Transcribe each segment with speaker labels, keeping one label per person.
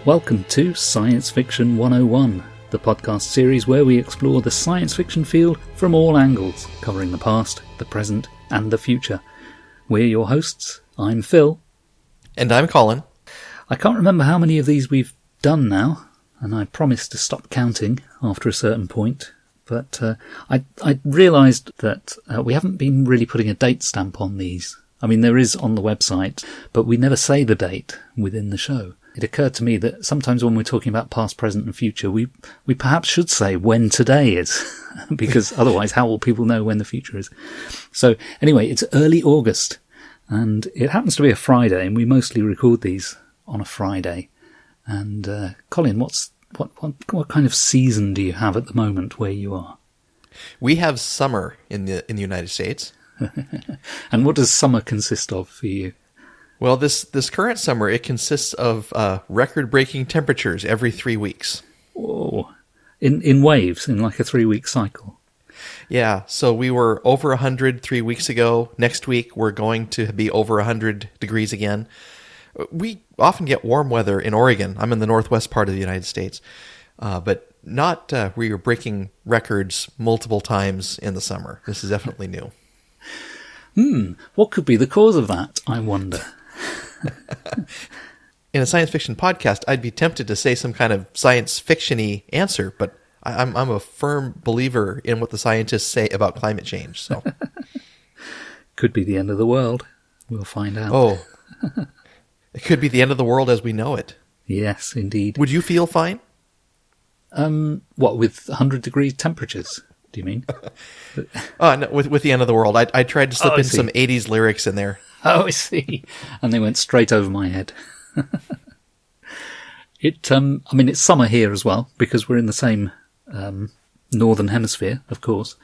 Speaker 1: Welcome to Science Fiction 101, the podcast series where we explore the science fiction field from all angles, covering the past, the present, and the future. We're your hosts. I'm Phil.
Speaker 2: And I'm Colin.
Speaker 1: I can't remember how many of these we've done now, and I promised to stop counting after a certain point, but I realised that we haven't been really putting a date stamp on these. I mean, there is on the website, but we never say the date within the show. It occurred to me that sometimes when we're talking about past, present and future, we perhaps should say when today is, because otherwise how will people know when the future is? So anyway, it's early August, and it happens to be a Friday, and we mostly record these on a Friday. And Colin, what kind of season do you have at the moment where you are?
Speaker 2: We have summer in the United States.
Speaker 1: And what does summer consist of for you?
Speaker 2: Well, this current summer, it consists of record-breaking temperatures every 3 weeks.
Speaker 1: Whoa. In waves, in like a 3-week cycle?
Speaker 2: Yeah, so we were over 100 3 weeks ago. Next week, we're going to be over 100 degrees again. We often get warm weather in Oregon. I'm in the northwest part of the United States. But not where you're breaking records multiple times in the summer. This is definitely new.
Speaker 1: What could be the cause of that, I wonder?
Speaker 2: In a science fiction podcast, I'd be tempted to say some kind of science fiction-y answer, but I'm a firm believer in what the scientists say about climate change. So,
Speaker 1: could be the end of the world. We'll find out.
Speaker 2: Oh, it could be the end of the world as we know it.
Speaker 1: Yes, indeed.
Speaker 2: Would you feel fine?
Speaker 1: What, with 100-degree temperatures? Do you mean?
Speaker 2: No, with the end of the world. I tried to slip in some 80s lyrics in there.
Speaker 1: Oh, I see. And they went straight over my head. It's summer here as well, because we're in the same northern hemisphere, of course.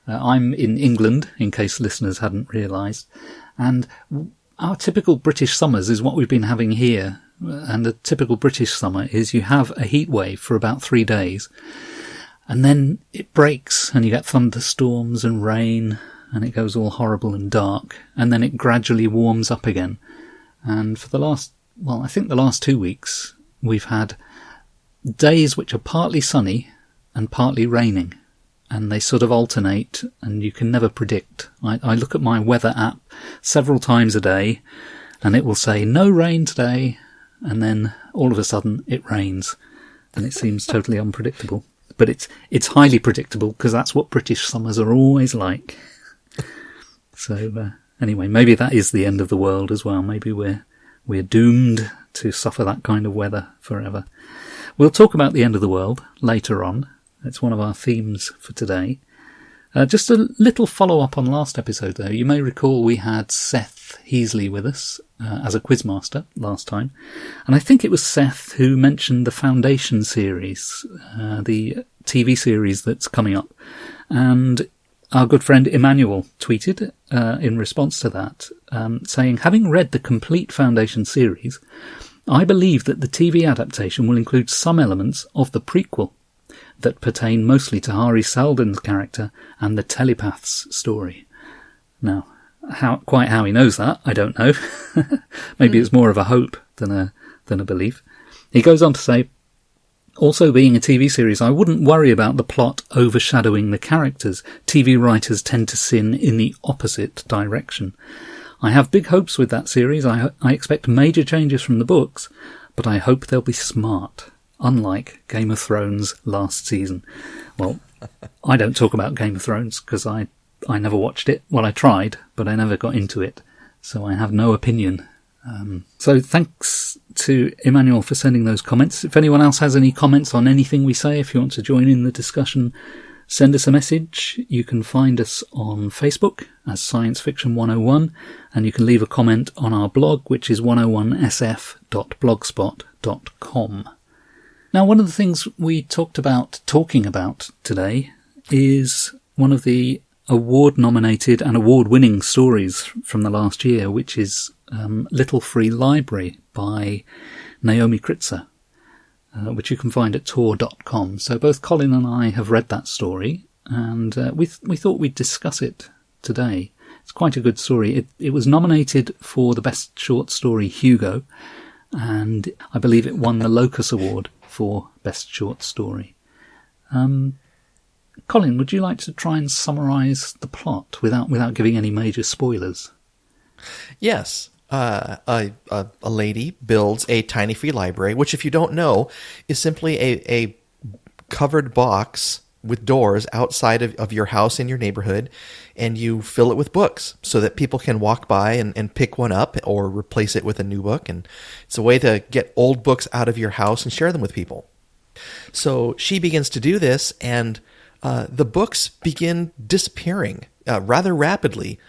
Speaker 1: I'm in England, in case listeners hadn't realised. And our typical British summers is what we've been having here. And a typical British summer is you have a heat wave for about 3 days. And then it breaks and you get thunderstorms and rain and it goes all horrible and dark. And then it gradually warms up again. And for the last 2 weeks, we've had days which are partly sunny and partly raining. And they sort of alternate and you can never predict. I look at my weather app several times a day and it will say no rain today. And then all of a sudden it rains and it seems totally unpredictable. But it's highly predictable because that's what British summers are always like. So anyway, maybe that is the end of the world as well. Maybe we're doomed to suffer that kind of weather forever. We'll talk about the end of the world later on. It's one of our themes for today. Just a little follow-up on last episode, though. You may recall we had Seth Heasley with us as a quizmaster last time. And I think it was Seth who mentioned the Foundation series, the TV series that's coming up. And our good friend Emmanuel tweeted in response to that, saying, having read the complete Foundation series, I believe that the TV adaptation will include some elements of the prequel that pertain mostly to Hari Seldon's character and the telepath's story. Now, quite how he knows that, I don't know. Maybe it's more of a hope than a belief. He goes on to say, also being a TV series, I wouldn't worry about the plot overshadowing the characters. TV writers tend to sin in the opposite direction. I have big hopes with that series. I expect major changes from the books, but I hope they'll be smart. Unlike Game of Thrones last season. Well, I don't talk about Game of Thrones because I never watched it. Well, I tried, but I never got into it. So I have no opinion. So thanks to Emmanuel for sending those comments. If anyone else has any comments on anything we say, if you want to join in the discussion, send us a message. You can find us on Facebook as Science Fiction 101, and you can leave a comment on our blog, which is 101sf.blogspot.com. Now, one of the things we talking about today is one of the award-nominated and award-winning stories from the last year, which is Little Free Library by Naomi Kritzer, which you can find at tor.com. So both Colin and I have read that story, and we thought we'd discuss it today. It's quite a good story. It was nominated for the Best Short Story Hugo, and I believe it won the Locus Award for Best Short Story. Colin, would you like to try and summarise the plot without giving any major spoilers?
Speaker 2: Yes. A lady builds a tiny free library, which, if you don't know, is simply a covered box with doors outside of your house in your neighborhood, and you fill it with books so that people can walk by and pick one up or replace it with a new book. And it's a way to get old books out of your house and share them with people. So she begins to do this, and the books begin disappearing rather rapidly,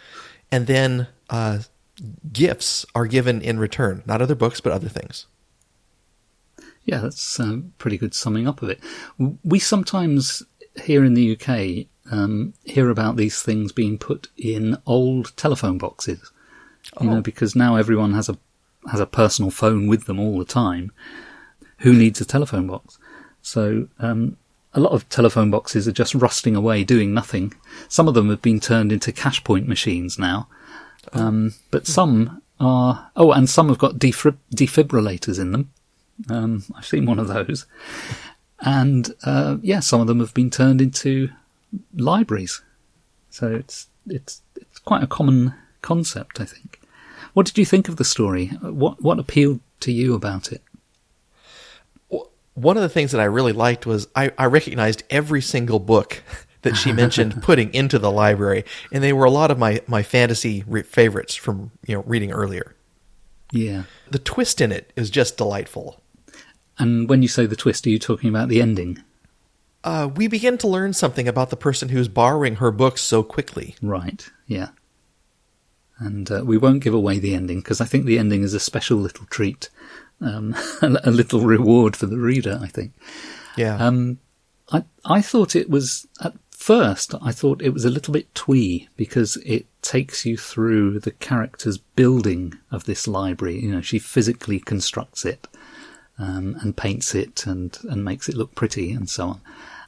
Speaker 2: and then gifts are given in return. Not other books, but other things.
Speaker 1: Yeah, that's a pretty good summing up of it. We sometimes, here in the UK, hear about these things being put in old telephone boxes. You know, because now everyone has a personal phone with them all the time. Who needs a telephone box? So a lot of telephone boxes are just rusting away, doing nothing. Some of them have been turned into cash point machines now. But some are... Oh, and some have got defibrillators in them. I've seen one of those. And, some of them have been turned into libraries. So it's quite a common concept, I think. What did you think of the story? What appealed to you about it?
Speaker 2: One of the things that I really liked was I recognized every single book that she mentioned putting into the library, and they were a lot of my fantasy favorites from reading earlier.
Speaker 1: Yeah.
Speaker 2: The twist in it is just delightful.
Speaker 1: And when you say the twist, are you talking about the ending?
Speaker 2: We begin to learn something about the person who's borrowing her books so quickly.
Speaker 1: Right, yeah. And we won't give away the ending, because I think the ending is a special little treat, a little reward for the reader, I think.
Speaker 2: Yeah.
Speaker 1: I thought it was, at first, I thought it was a little bit twee, because it takes you through the character's building of this library. She physically constructs it, and paints it and makes it look pretty and so on.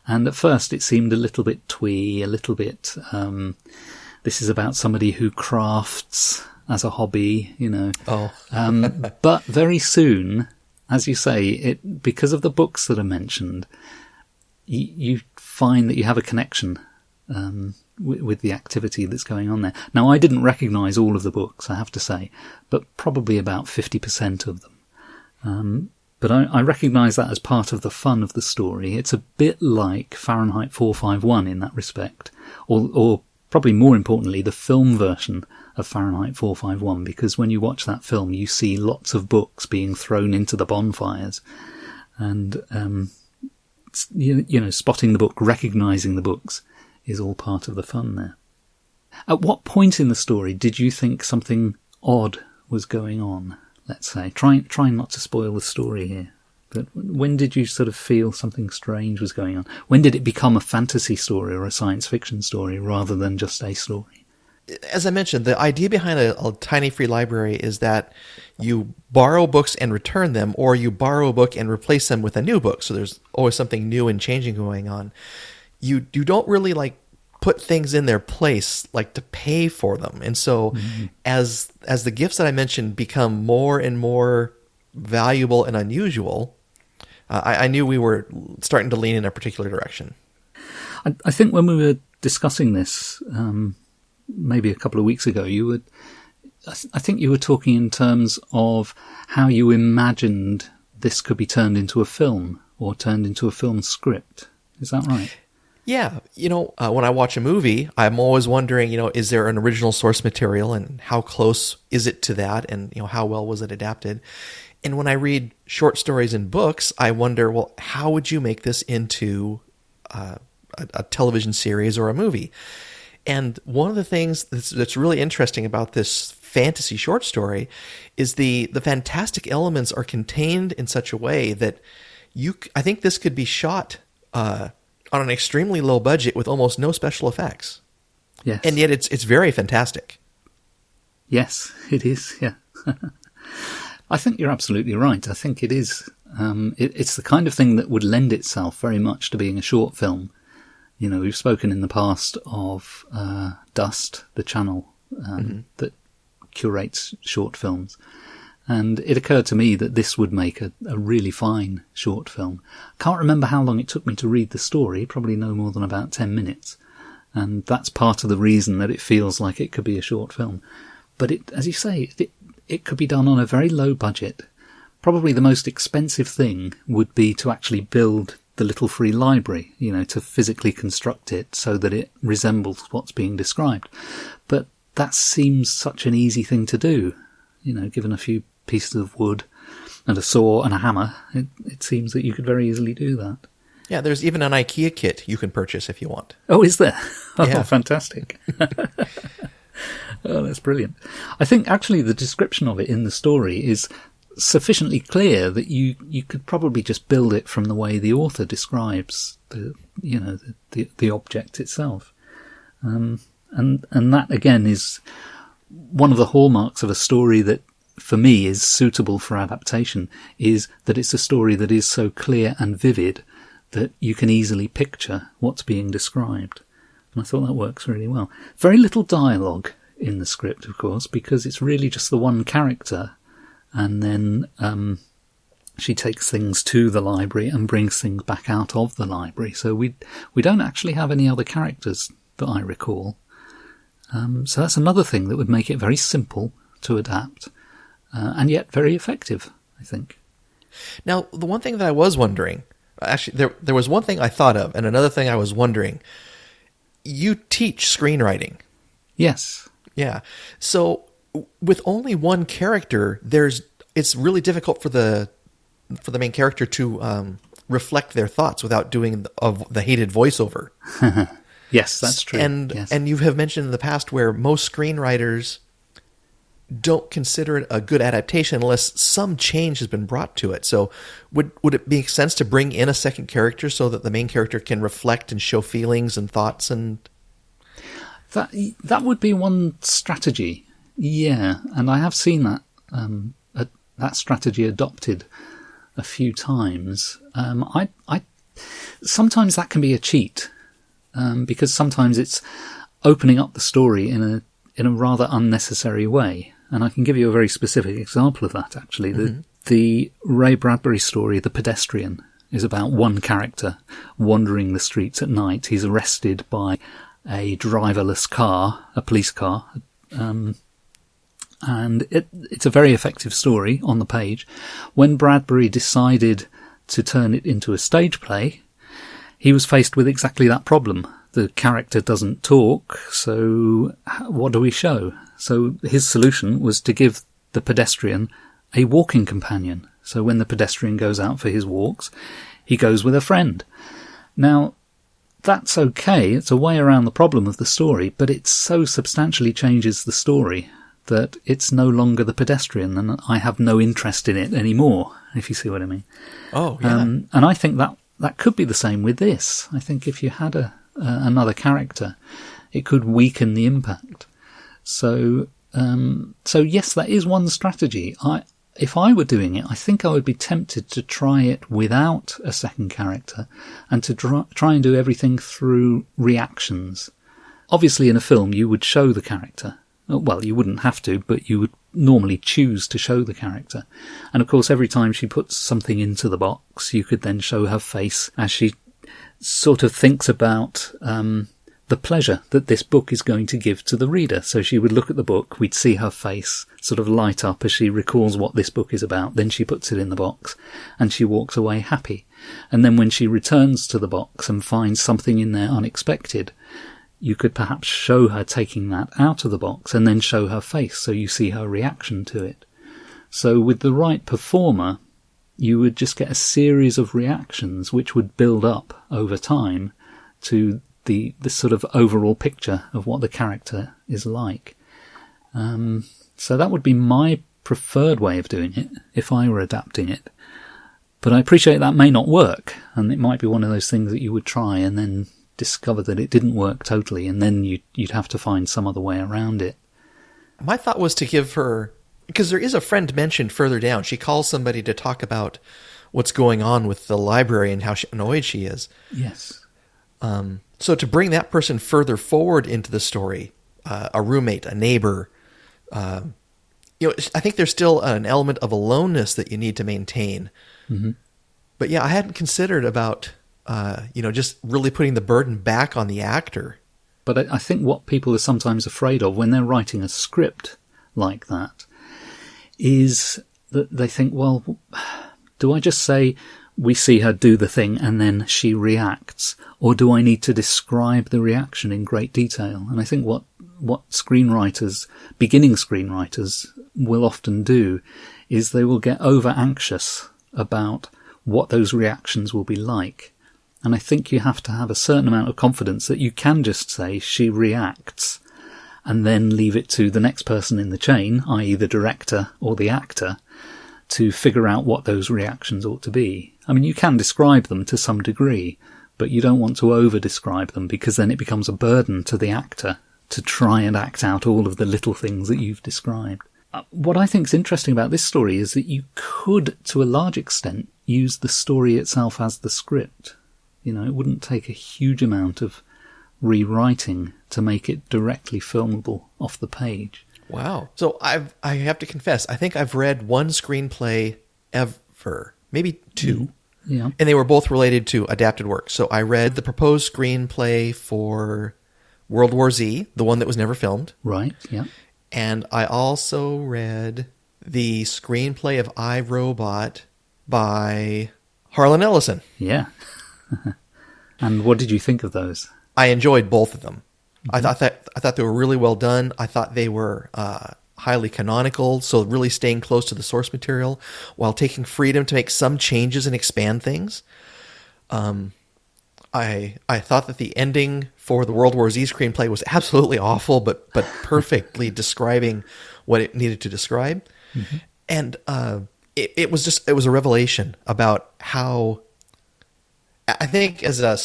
Speaker 1: And at first it seemed a little bit twee, a little bit, this is about somebody who crafts as a hobby, but very soon, as you say, because of the books that are mentioned, you find that you have a connection with the activity that's going on there. Now, I didn't recognise all of the books, I have to say, but probably about 50% of them. But I recognise that as part of the fun of the story. It's a bit like Fahrenheit 451 in that respect, or probably more importantly, the film version of Fahrenheit 451, because when you watch that film, you see lots of books being thrown into the bonfires, and spotting the book, recognising the books, is all part of the fun there. At what point in the story did you think something odd was going on? Let's say, trying not to spoil the story here, but when did you sort of feel something strange was going on? When did it become a fantasy story or a science fiction story rather than just a story?
Speaker 2: As I mentioned, the idea behind a tiny free library is that you borrow books and return them, or you borrow a book and replace them with a new book. So there's always something new and changing going on. You don't really put things in their place, to pay for them. And so as the gifts that I mentioned become more and more valuable and unusual, I knew we were starting to lean in a particular direction.
Speaker 1: I think when we were discussing this, maybe a couple of weeks ago, I think you were talking in terms of how you imagined this could be turned into a film or turned into a film script. Is that right?
Speaker 2: Yeah. When I watch a movie, I'm always wondering, is there an original source material, and how close is it to that, and, how well was it adapted? And when I read short stories and books, I wonder, well, how would you make this into a television series or a movie? And one of the things that's really interesting about this fantasy short story is the fantastic elements are contained in such a way that I think this could be shot on an extremely low budget with almost no special effects.
Speaker 1: Yes.
Speaker 2: And yet it's very fantastic.
Speaker 1: Yes, it is, yeah. I think you're absolutely right. I think it is. It's the kind of thing that would lend itself very much to being a short film. We've spoken in the past of Dust, the channel that curates short films. And it occurred to me that this would make a really fine short film. Can't remember how long it took me to read the story, probably no more than about 10 minutes. And that's part of the reason that it feels like it could be a short film. But it, as you say, it could be done on a very low budget. Probably the most expensive thing would be to actually build the little free library, to physically construct it so that it resembles what's being described. But that seems such an easy thing to do. Given a few pieces of wood and a saw and a hammer, it seems that you could very easily do that.
Speaker 2: Yeah, there's even an IKEA kit you can purchase if you want.
Speaker 1: Oh, is there? Oh,
Speaker 2: yeah.
Speaker 1: Fantastic. Oh, that's brilliant. I think actually the description of it in the story is sufficiently clear that you could probably just build it from the way the author describes the object itself. And that again is one of the hallmarks of a story that for me is suitable for adaptation, is that it's a story that is so clear and vivid that you can easily picture what's being described. And I thought that works really well. Very little dialogue in the script, of course, because it's really just the one character, and then she takes things to the library and brings things back out of the library. So we don't actually have any other characters that I recall. So that's another thing that would make it very simple to adapt, and yet very effective, I think.
Speaker 2: Now, the one thing that I was wondering, actually, there was one thing I thought of, and another thing I was wondering. You teach screenwriting.
Speaker 1: Yes.
Speaker 2: Yeah. So with only one character, it's really difficult for the main character to reflect their thoughts without doing the hated voiceover.
Speaker 1: Yes, that's true.
Speaker 2: And you have mentioned in the past where most screenwriters don't consider it a good adaptation unless some change has been brought to it. So would it make sense to bring in a second character so that the main character can reflect and show feelings and thoughts? And
Speaker 1: that would be one strategy. Yeah, and I have seen that strategy adopted a few times. I sometimes that can be a cheat, because sometimes it's opening up the story in a rather unnecessary way. And I can give you a very specific example of that, actually. Mm-hmm. The Ray Bradbury story, The Pedestrian, is about one character wandering the streets at night. He's arrested by a driverless car, a police car, and it's a very effective story on the page. When Bradbury decided to turn it into a stage play, he was faced with exactly that problem. The character doesn't talk, so what do we show? So his solution was to give the pedestrian a walking companion. So when the pedestrian goes out for his walks, he goes with a friend. Now, that's okay. It's a way around the problem of the story, but it so substantially changes the story that it's no longer the pedestrian, and I have no interest in it anymore, if you see what I mean.
Speaker 2: Oh, yeah.
Speaker 1: And I think that could be the same with this. I think if you had another character, it could weaken the impact. So yes, that is one strategy. If I were doing it, I think I would be tempted to try it without a second character and to try and do everything through reactions. Obviously, in a film, you would show the character. Well, you wouldn't have to, but you would normally choose to show the character. And of course, every time she puts something into the box, you could then show her face as she sort of thinks about the pleasure that this book is going to give to the reader. So she would look at the book, we'd see her face sort of light up as she recalls what this book is about, then she puts it in the box and she walks away happy. And then when she returns to the box and finds something in there unexpected, you could perhaps show her taking that out of the box and then show her face so you see her reaction to it. So with the right performer, you would just get a series of reactions which would build up over time to the sort of overall picture of what the character is like. So that would be my preferred way of doing it if I were adapting it. But I appreciate that may not work, and it might be one of those things that you would try and then discover that it didn't work totally, and then you'd have to find some other way around it.
Speaker 2: My thought was to give her, because there is a friend mentioned further down. She calls somebody to talk about what's going on with the library and how annoyed she is.
Speaker 1: Yes.
Speaker 2: So to bring that person further forward into the story, a roommate, a neighbor, I think there's still an element of aloneness that you need to maintain.
Speaker 1: Mm-hmm.
Speaker 2: But yeah, I hadn't considered about, just really putting the burden back on the actor.
Speaker 1: But I think what people are sometimes afraid of when they're writing a script like that is that they think, well, do I just say we see her do the thing and then she reacts, or do I need to describe the reaction in great detail? And I think what screenwriters, beginning screenwriters, will often do is they will get over anxious about what those reactions will be like. And I think you have to have a certain amount of confidence that you can just say she reacts and then leave it to the next person in the chain, i.e. the director or the actor, to figure out what those reactions ought to be. I mean, you can describe them to some degree, but you don't want to over-describe them, because then it becomes a burden to the actor to try and act out all of the little things that you've described. What I think is interesting about this story is that you could, to a large extent, use the story itself as the script. It wouldn't take a huge amount of rewriting to make it directly filmable off the page.
Speaker 2: Wow. So I have to confess, I think I've read one screenplay ever, maybe two.
Speaker 1: Yeah.
Speaker 2: And they were both related to adapted work. So I read the proposed screenplay for World War Z, the one that was never filmed.
Speaker 1: Right, yeah.
Speaker 2: And I also read the screenplay of I, Robot by Harlan Ellison.
Speaker 1: Yeah. And what did you think of those?
Speaker 2: I enjoyed both of them.
Speaker 1: Mm-hmm.
Speaker 2: I thought they were really well done. I thought they were highly canonical, so really staying close to the source material while taking freedom to make some changes and expand things. I thought that the ending for the World War Z screenplay was absolutely awful, but perfectly describing what it needed to describe. Mm-hmm. And it was a revelation about how, I think as a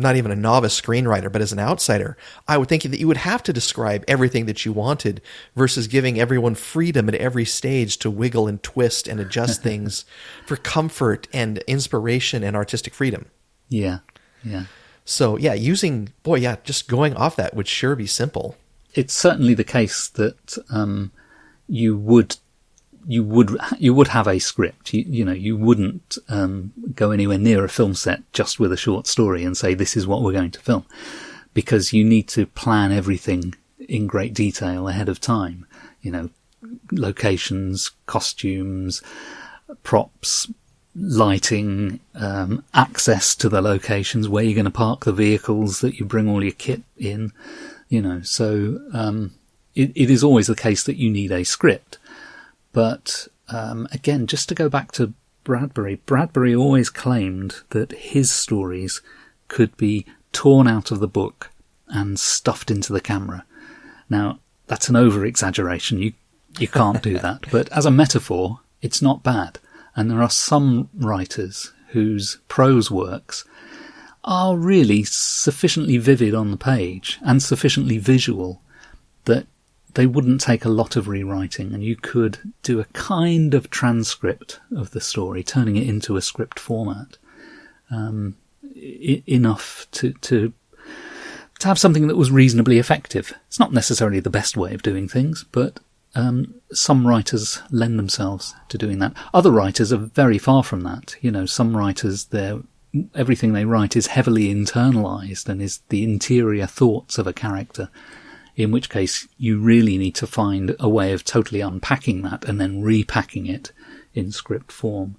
Speaker 2: not even a novice screenwriter, but as an outsider, I would think that you would have to describe everything that you wanted versus giving everyone freedom at every stage to wiggle and twist and adjust things for comfort and inspiration and artistic freedom.
Speaker 1: Yeah, yeah.
Speaker 2: So yeah, just going off that would sure be simple.
Speaker 1: It's certainly the case that you would have a script. You wouldn't go anywhere near a film set just with a short story and say this is what we're going to film, because you need to plan everything in great detail ahead of time. Locations, costumes, props, lighting, access to the locations, where you're going to park the vehicles that you bring all your kit in. So it is always the case that you need a script. But again, just to go back to Bradbury always claimed that his stories could be torn out of the book and stuffed into the camera. Now, that's an over-exaggeration. You can't do that. But as a metaphor, it's not bad. And there are some writers whose prose works are really sufficiently vivid on the page and sufficiently visual that they wouldn't take a lot of rewriting, and you could do a kind of transcript of the story, turning it into a script format, enough to have something that was reasonably effective. It's not necessarily the best way of doing things, but some writers lend themselves to doing that. Other writers are very far from that. Some writers, everything they write is heavily internalized and is the interior thoughts of a character, in which case you really need to find a way of totally unpacking that and then repacking it in script form.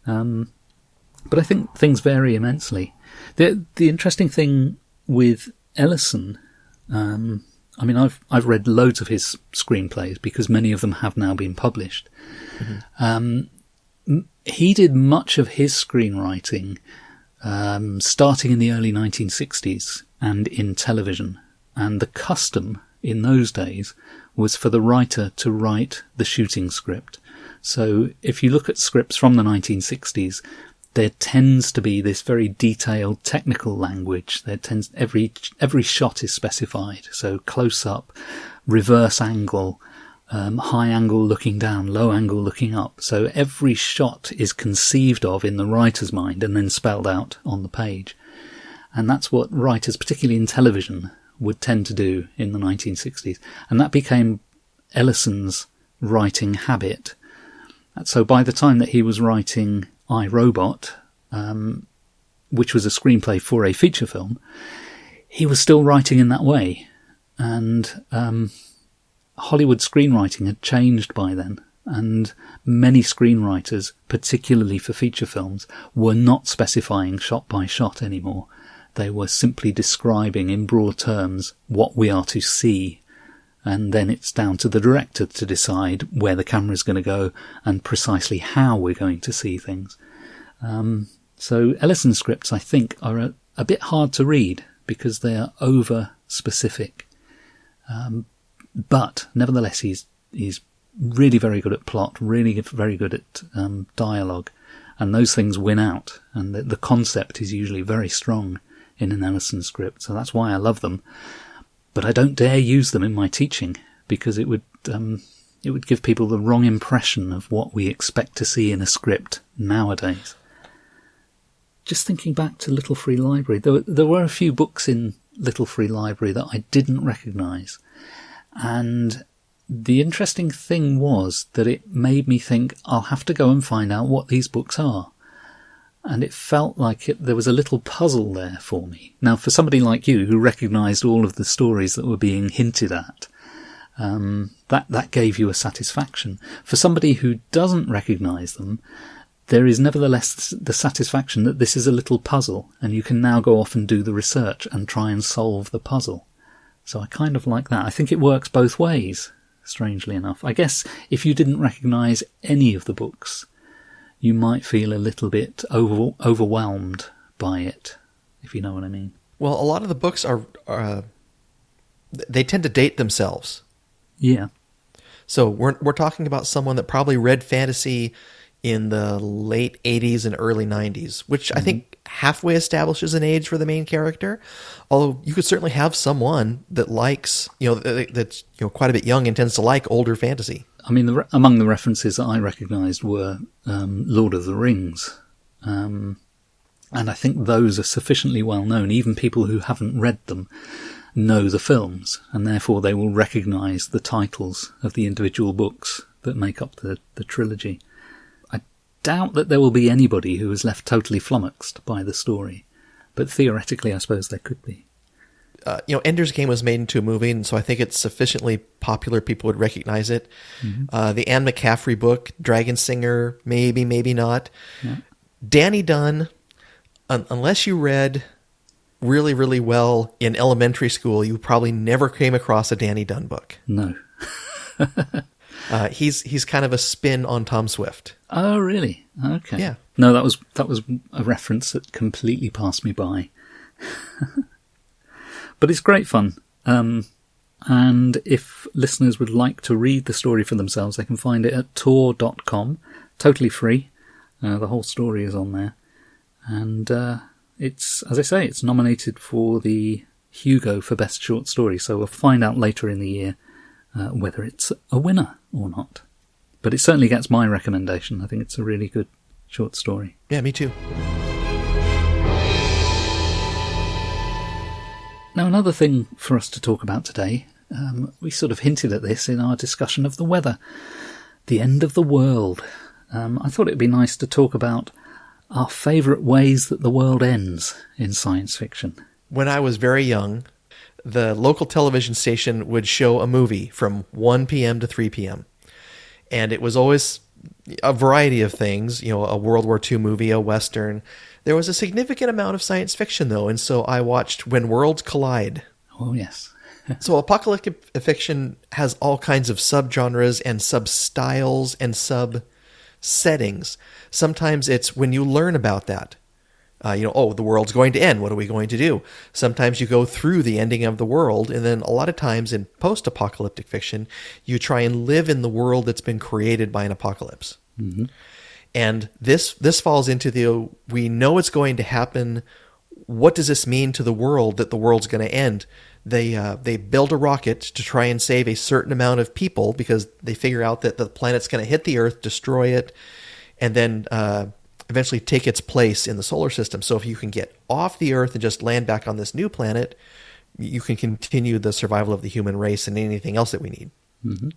Speaker 1: But I think things vary immensely. The interesting thing with Ellison, I've read loads of his screenplays because many of them have now been published. Mm-hmm. He did much of his screenwriting starting in the early 1960s and in television. And the custom in those days was for the writer to write the shooting script. So if you look at scripts from the 1960s, there tends to be this very detailed technical language. Every shot is specified. So close up, reverse angle, high angle looking down, low angle looking up. So every shot is conceived of in the writer's mind and then spelled out on the page. And that's what writers, particularly in television, would tend to do in the 1960s. And that became Ellison's writing habit. So by the time that he was writing I, Robot, which was a screenplay for a feature film, he was still writing in that way. And Hollywood screenwriting had changed by then. And many screenwriters, particularly for feature films, were not specifying shot by shot anymore. They were simply describing in broad terms what we are to see. And then it's down to the director to decide where the camera is going to go and precisely how we're going to see things. So Ellison scripts, I think, are a bit hard to read because they are over-specific. But nevertheless, he's really very good at plot, really very good at dialogue, and those things win out. And the concept is usually very strong in an Ellison script, so that's why I love them. But I don't dare use them in my teaching because it would give people the wrong impression of what we expect to see in a script nowadays. Just thinking back to Little Free Library, there were a few books in Little Free Library that I didn't recognise, and the interesting thing was that it made me think I'll have to go and find out what these books are. And it felt like there was a little puzzle there for me. Now, for somebody like you who recognised all of the stories that were being hinted at, that gave you a satisfaction. For somebody who doesn't recognise them, there is nevertheless the satisfaction that this is a little puzzle, and you can now go off and do the research and try and solve the puzzle. So I kind of like that. I think it works both ways, strangely enough. I guess if you didn't recognise any of the books, you might feel a little bit overwhelmed by it, if you know what I mean.
Speaker 2: Well, a lot of the books they tend to date themselves.
Speaker 1: Yeah.
Speaker 2: So we're talking about someone that probably read fantasy in the late 80s and early 90s, which I think halfway establishes an age for the main character. Although you could certainly have someone that likes, that's quite a bit young and tends to like older fantasy.
Speaker 1: I mean, among the references that I recognised were Lord of the Rings. And I think those are sufficiently well known. Even people who haven't read them know the films, and therefore they will recognise the titles of the individual books that make up the trilogy. I doubt that there will be anybody who is left totally flummoxed by the story, but theoretically I suppose there could be.
Speaker 2: Ender's Game was made into a movie, and so I think it's sufficiently popular people would recognize it. Mm-hmm. The Anne McCaffrey book, Dragon Singer, maybe not. Yeah. Danny Dunn, unless you read really, really well in elementary school, you probably never came across a Danny Dunn book.
Speaker 1: No.
Speaker 2: He's kind of a spin on Tom Swift.
Speaker 1: Oh, really? Okay.
Speaker 2: Yeah.
Speaker 1: No, that was a reference that completely passed me by. But it's great fun. And if listeners would like to read the story for themselves, they can find it at tor.com, totally free. The whole story is on there. And it's, as I say, it's nominated for the Hugo for Best Short Story, so we'll find out later in the year whether it's a winner or not. But it certainly gets my recommendation. I think it's a really good short story.
Speaker 2: Yeah, me too.
Speaker 1: Now, another thing for us to talk about today, we sort of hinted at this in our discussion of the weather, the end of the world. I thought it would be nice to talk about our favourite ways that the world ends in science fiction.
Speaker 2: When I was very young, the local television station would show a movie from 1 p.m. to 3 p.m. And it was always a variety of things, a World War II movie, a Western. There was a significant amount of science fiction, though, and so I watched When Worlds Collide.
Speaker 1: Oh, yes.
Speaker 2: So apocalyptic fiction has all kinds of subgenres and sub-styles and sub-settings. Sometimes it's when you learn about that. The world's going to end. What are we going to do? Sometimes you go through the ending of the world, and then a lot of times in post-apocalyptic fiction, you try and live in the world that's been created by an apocalypse. Mm-hmm. And this falls into we know it's going to happen. What does this mean to the world that the world's going to end? They build a rocket to try and save a certain amount of people because they figure out that the planet's going to hit the Earth, destroy it, and then eventually take its place in the solar system. So if you can get off the Earth and just land back on this new planet, you can continue the survival of the human race and anything else that we need. Mm-hmm.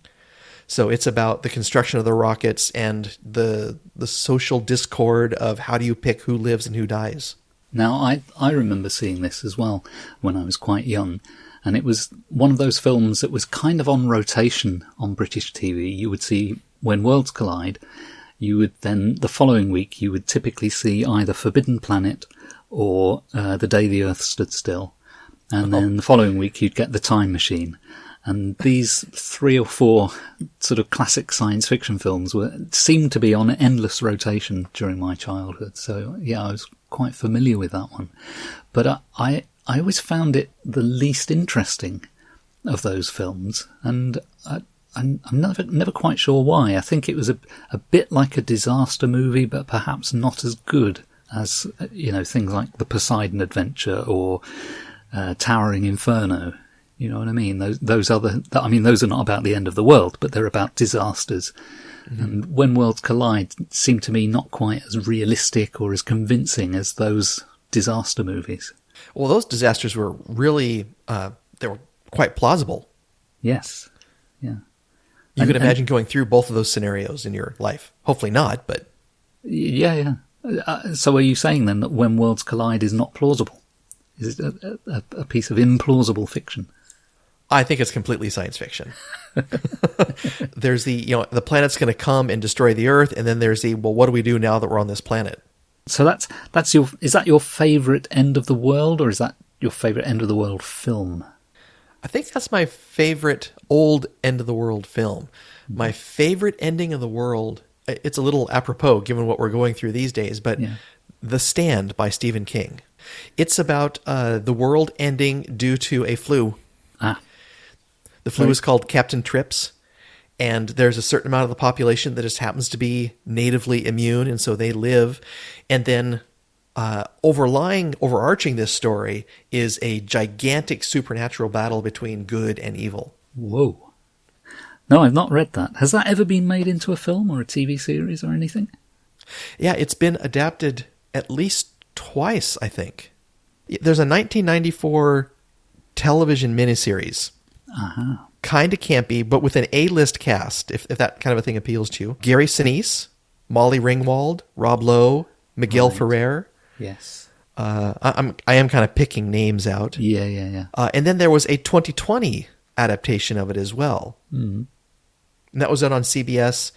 Speaker 2: So it's about the construction of the rockets and the social discord of how do you pick who lives and who dies.
Speaker 1: Now, I remember seeing this as well when I was quite young, and it was one of those films that was kind of on rotation on British TV. You would see When Worlds Collide. You would then, the following week, you would typically see either Forbidden Planet or The Day the Earth Stood Still. And then the following week, you'd get The Time Machine. And these 3 or 4 sort of classic science fiction films seemed to be on endless rotation during my childhood. So, yeah, I was quite familiar with that one. But I always found it the least interesting of those films. And I'm never quite sure why. I think it was a bit like a disaster movie, but perhaps not as good as, things like The Poseidon Adventure or Towering Inferno. You know what I mean? Those are not about the end of the world, but they're about disasters. Mm-hmm. And When Worlds Collide seemed to me not quite as realistic or as convincing as those disaster movies.
Speaker 2: Well, those disasters were really, they were quite plausible.
Speaker 1: Yes. Yeah.
Speaker 2: You could imagine going through both of those scenarios in your life. Hopefully not, but...
Speaker 1: Yeah. So are you saying then that When Worlds Collide is not plausible? Is it a piece of implausible fiction?
Speaker 2: I think it's completely science fiction. There's the planet's going to come and destroy the Earth, and then there's what do we do now that we're on this planet?
Speaker 1: So is that your favourite end of the world, or is that your favourite end of the world film?
Speaker 2: I think that's my favorite old end of the world film. My favorite ending of the world, it's a little apropos given what we're going through these days, but The Stand by Stephen King. It's about the world ending due to a flu. The flu is called Captain Trips, and there's a certain amount of the population that just happens to be natively immune, and so they live. And then overarching this story is a gigantic supernatural battle between good and evil.
Speaker 1: Whoa. No, I've not read that. Has that ever been made into a film or a TV series or anything?
Speaker 2: Yeah, it's been adapted at least twice, I think. There's a 1994 television miniseries.
Speaker 1: Uh-huh.
Speaker 2: Kind of campy, but with an A-list cast, if that kind of a thing appeals to you. Gary Sinise, Molly Ringwald, Rob Lowe, Miguel Ferrer.
Speaker 1: Yes.
Speaker 2: I am kind of picking names out.
Speaker 1: Yeah.
Speaker 2: And then there was a 2020 adaptation of it as well.
Speaker 1: Mm.
Speaker 2: And that was done on CBS.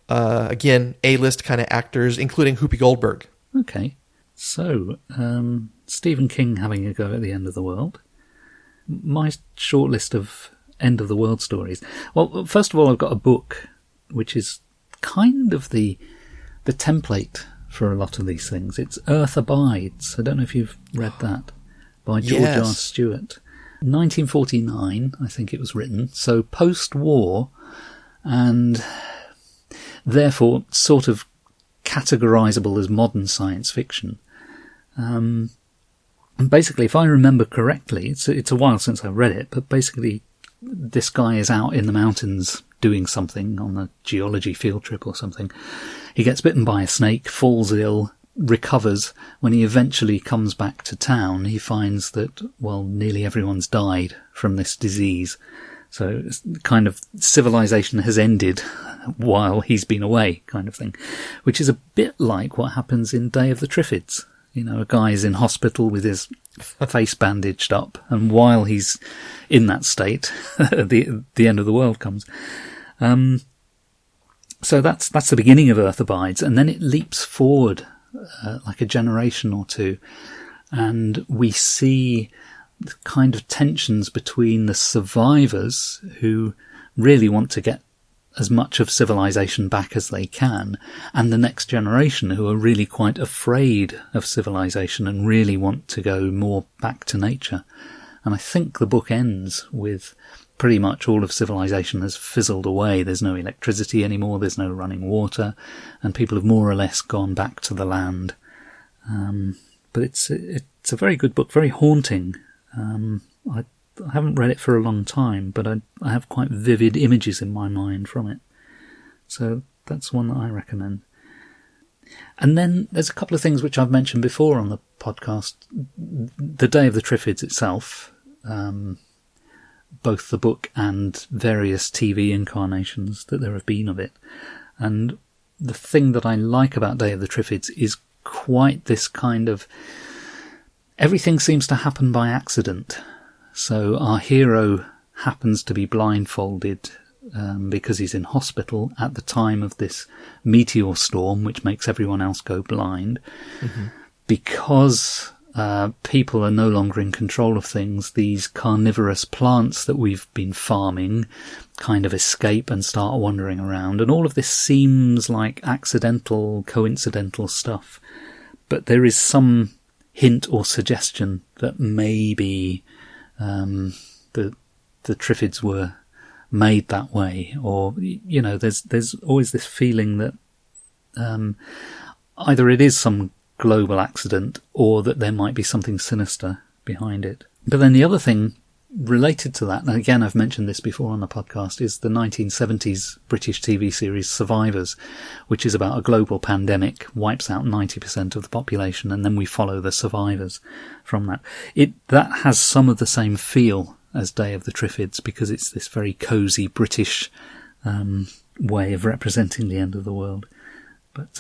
Speaker 2: Again, A-list kind of actors, including Whoopi Goldberg.
Speaker 1: Okay. So, Stephen King having a go at the end of the world. My short list of end of the world stories. Well, first of all, I've got a book which is kind of the template for a lot of these things. It's Earth Abides. I don't know if you've read that, by George R. Stewart. 1949, I think it was written. So post-war, and therefore sort of categorizable as modern science fiction. And basically, if I remember correctly, it's a while since I've read it, but basically this guy is out in the mountains doing something on a geology field trip or something. He gets bitten by a snake, falls ill, recovers. When he eventually comes back to town, he finds that, nearly everyone's died from this disease. So it's kind of civilization has ended while he's been away, kind of thing, which is a bit like what happens in Day of the Triffids. A guy's in hospital with his face bandaged up, and while he's in that state, the end of the world comes. So that's the beginning of Earth Abides, and then it leaps forward like a generation or two, and we see the kind of tensions between the survivors who really want to get as much of civilization back as they can, and the next generation who are really quite afraid of civilization and really want to go more back to nature. And I think the book ends with pretty much all of civilization has fizzled away. There's no electricity anymore, there's no running water, and people have more or less gone back to the land. But it's a very good book, very haunting. I haven't read it for a long time, but I have quite vivid images in my mind from it. So that's one that I recommend. And then there's a couple of things which I've mentioned before on the podcast. The Day of the Triffids itself, both the book and various TV incarnations that there have been of it. And the thing that I like about Day of the Triffids is quite this kind of... everything seems to happen by accident. So our hero happens to be blindfolded because he's in hospital at the time of this meteor storm, which makes everyone else go blind. Mm-hmm. Because people are no longer in control of things, these carnivorous plants that we've been farming kind of escape and start wandering around. And all of this seems like accidental, coincidental stuff. But there is some hint or suggestion that maybe the Triffids were made that way, or there's always this feeling that either it is some global accident or that there might be something sinister behind it. But then the other thing related to that, and again I've mentioned this before on the podcast, is the 1970s British TV series Survivors, which is about a global pandemic, wipes out 90% of the population, and then we follow the survivors from that. That has some of the same feel as Day of the Triffids, because it's this very cosy British way of representing the end of the world. But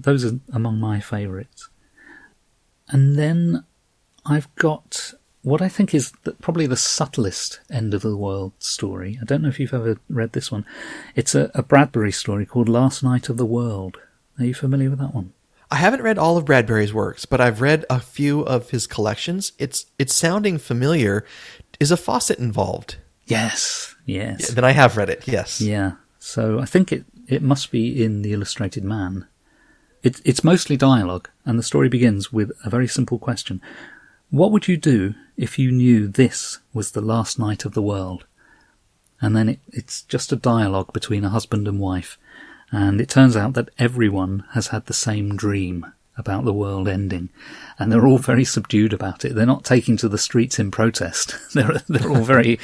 Speaker 1: those are among my favourites. And then I've got what I think is probably the subtlest end of the world story. I don't know if you've ever read this one. It's a Bradbury story called Last Night of the World. Are you familiar with that one?
Speaker 2: I haven't read all of Bradbury's works, but I've read a few of his collections. It's sounding familiar. Is a faucet involved?
Speaker 1: Yes.
Speaker 2: Yeah, then I have read it, yes.
Speaker 1: Yeah. So I think it must be in The Illustrated Man. It's mostly dialogue, and the story begins with a very simple question. What would you do if you knew this was the last night of the world? And then it's just a dialogue between a husband and wife. And it turns out that everyone has had the same dream about the world ending. And they're all very subdued about it. They're not taking to the streets in protest. They're all very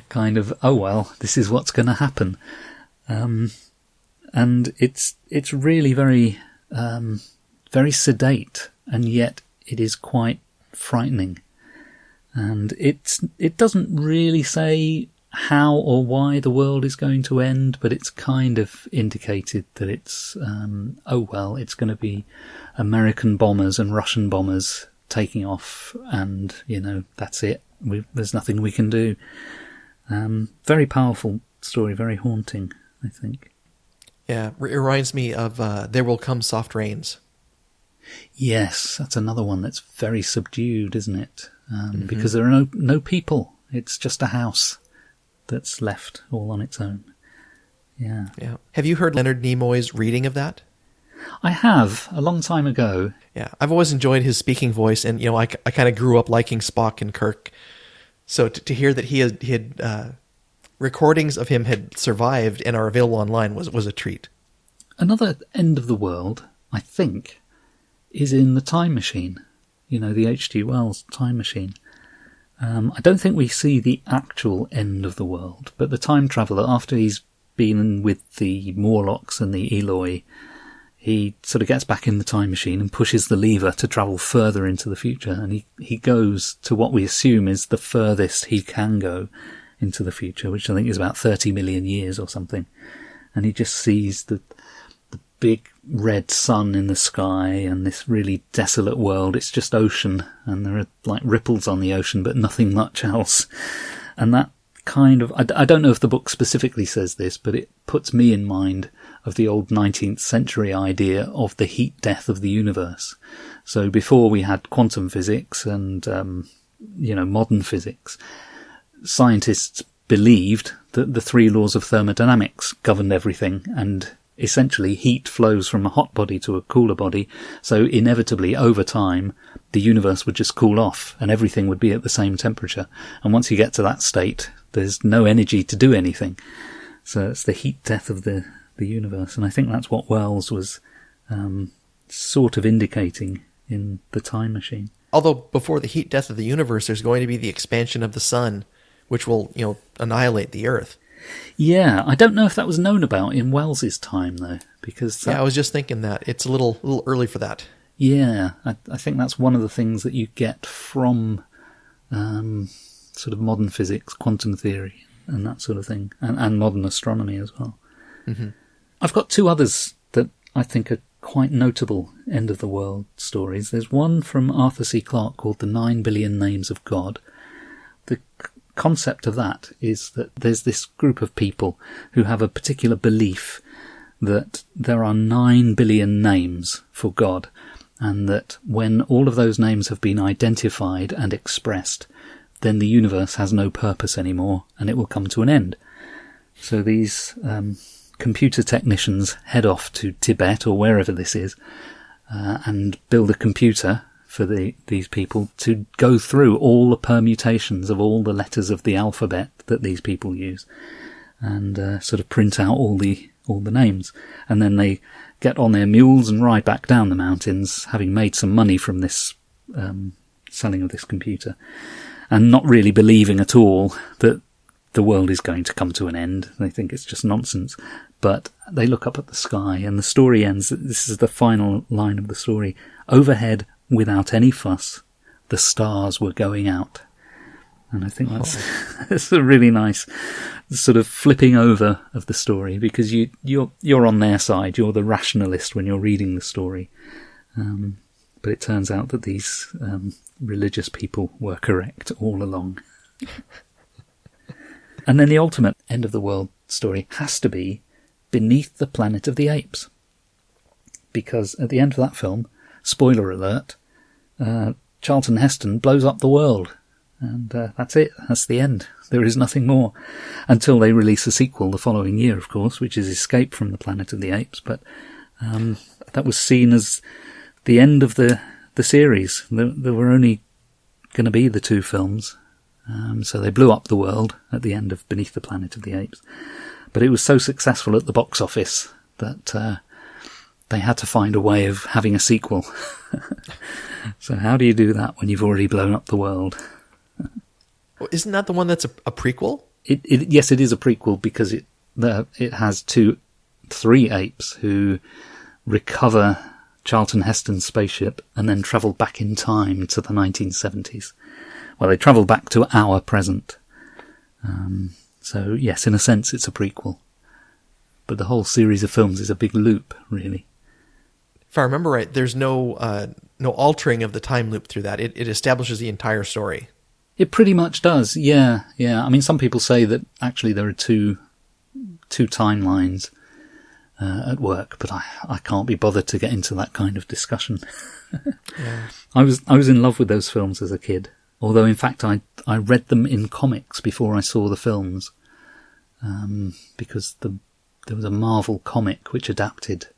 Speaker 1: kind of, oh well, this is what's going to happen. And it's really very, very sedate, and yet it is quite frightening. And it doesn't really say how or why the world is going to end, but it's kind of indicated that it's, it's going to be American bombers and Russian bombers taking off, and, that's it. There's nothing we can do. Very powerful story, very haunting, I think.
Speaker 2: Yeah, it reminds me of There Will Come Soft Rains.
Speaker 1: Yes, that's another one that's very subdued, isn't it? Because there are no people. It's just a house that's left all on its own. Yeah.
Speaker 2: Have you heard Leonard Nimoy's reading of that?
Speaker 1: I have, a long time ago.
Speaker 2: Yeah, I've always enjoyed his speaking voice, and I kind of grew up liking Spock and Kirk. So to hear that he had recordings of him had survived and are available online was a treat.
Speaker 1: Another end of the world, I think, is in The Time Machine. The H.G. Wells Time Machine. I don't think we see the actual end of the world, but the time traveller, after he's been with the Morlocks and the Eloi, he sort of gets back in the time machine and pushes the lever to travel further into the future, and he goes to what we assume is the furthest he can go into the future, which I think is about 30 million years or something. And he just sees the big red sun in the sky and this really desolate world. It's just ocean, and there are like ripples on the ocean, but nothing much else. And that kind of, I don't know if the book specifically says this, but it puts me in mind of the old 19th century idea of the heat death of the universe. So before we had quantum physics and, modern physics, scientists believed that the three laws of thermodynamics governed everything, and essentially heat flows from a hot body to a cooler body, so inevitably over time the universe would just cool off and everything would be at the same temperature, and once you get to that state there's no energy to do anything. So it's the heat death of the universe, and I think that's what Wells was sort of indicating in The Time Machine. Although
Speaker 2: before the heat death of the universe there's going to be the expansion of the sun, which will annihilate the Earth.
Speaker 1: Yeah, I don't know if that was known about in Wells's time, though, because...
Speaker 2: I was just thinking that. It's a little early for that.
Speaker 1: Yeah, I think that's one of the things that you get from sort of modern physics, quantum theory, and that sort of thing, and modern astronomy as well.
Speaker 2: Mm-hmm.
Speaker 1: I've got two others that I think are quite notable end-of-the-world stories. There's one from Arthur C. Clarke called The 9 Billion Names of God. The concept of that is that there's this group of people who have a particular belief that there are 9 billion names for God, and that when all of those names have been identified and expressed, then the universe has no purpose anymore, and it will come to an end. So these computer technicians head off to Tibet or wherever this is, and build a computer for these people to go through all the permutations of all the letters of the alphabet that these people use, and sort of print out all the names. And then they get on their mules and ride back down the mountains, having made some money from this selling of this computer, and not really believing at all that the world is going to come to an end. They think it's just nonsense. But they look up at the sky, and the story ends. This is the final line of the story. Overhead, without any fuss, the stars were going out. And I think that's a really nice sort of flipping over of the story, because you're on their side. You're the rationalist when you're reading the story. But it turns out that these religious people were correct all along. And then the ultimate end-of-the-world story has to be Beneath the Planet of the Apes. Because at the end of that film, spoiler alert, Charlton Heston blows up the world. And that's it. That's the end. There is nothing more. Until they release a sequel the following year, of course, which is Escape from the Planet of the Apes. But that was seen as the end of the series. There were only going to be the two films. So they blew up the world at the end of Beneath the Planet of the Apes. But it was so successful at the box office that they had to find a way of having a sequel. So how do you do that when you've already blown up the world?
Speaker 2: Isn't that the one that's a prequel?
Speaker 1: Yes, it is a prequel, because it has three apes who recover Charlton Heston's spaceship and then travel back in time to the 1970s. Well, they travel back to our present. So, yes, in a sense, it's a prequel. But the whole series of films is a big loop, really.
Speaker 2: If I remember right, there's no altering of the time loop through that. It establishes the entire story.
Speaker 1: It pretty much does, yeah. I mean, some people say that actually there are two timelines at work, but I can't be bothered to get into that kind of discussion.
Speaker 2: Yeah.
Speaker 1: I was in love with those films as a kid, although in fact I read them in comics before I saw the films, because there was a Marvel comic which adapted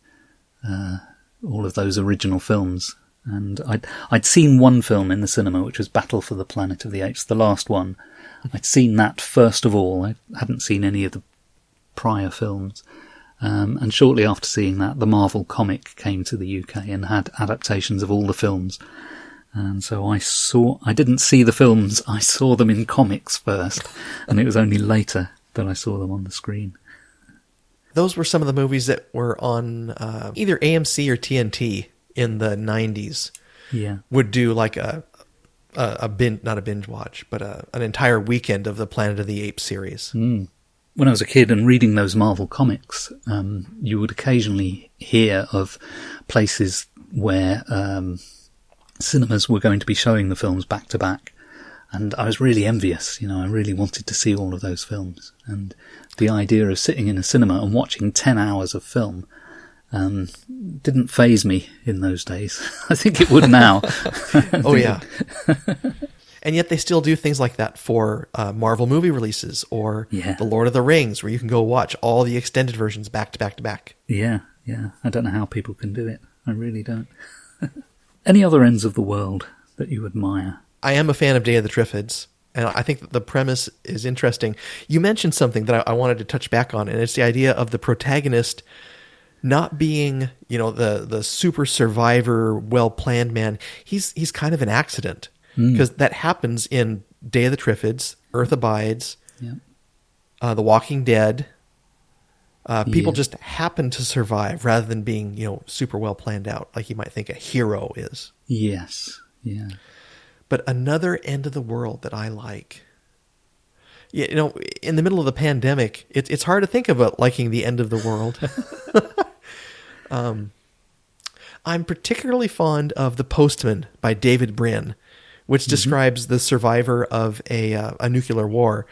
Speaker 1: all of those original films. And I'd seen one film in the cinema, which was Battle for the Planet of the Apes, the last one. I'd seen that first of all. I hadn't seen any of the prior films. And shortly after seeing that, the Marvel comic came to the UK and had adaptations of all the films. And so I didn't see the films, I saw them in comics first. And it was only later that I saw them on the screen.
Speaker 2: Those were some of the movies that were on either AMC or TNT in the 90s.
Speaker 1: Yeah.
Speaker 2: Would do like a binge, not a binge watch, but an entire weekend of the Planet of the Apes series.
Speaker 1: Mm. When I was a kid and reading those Marvel comics, you would occasionally hear of places where cinemas were going to be showing the films back to back. And I was really envious, I really wanted to see all of those films. And the idea of sitting in a cinema and watching 10 hours of film didn't faze me in those days. I think it would now.
Speaker 2: Oh, yeah. And yet they still do things like that for Marvel movie releases or The Lord of the Rings, where you can go watch all the extended versions back to back to back.
Speaker 1: Yeah. I don't know how people can do it. I really don't. Any other ends of the world that you admire?
Speaker 2: I am a fan of Day of the Triffids, and I think that the premise is interesting. You mentioned something that I wanted to touch back on, and it's the idea of the protagonist not being, the super survivor, well-planned man. He's kind of an accident, because that happens in Day of the Triffids, Earth Abides, The Walking Dead. People just happen to survive rather than being, super well planned out, like you might think a hero is.
Speaker 1: Yes, yeah.
Speaker 2: But another end of the world that I like in the middle of the pandemic, it's hard to think about liking the end of the world. I'm particularly fond of The Postman by David Brin, which describes the survivor of a nuclear war.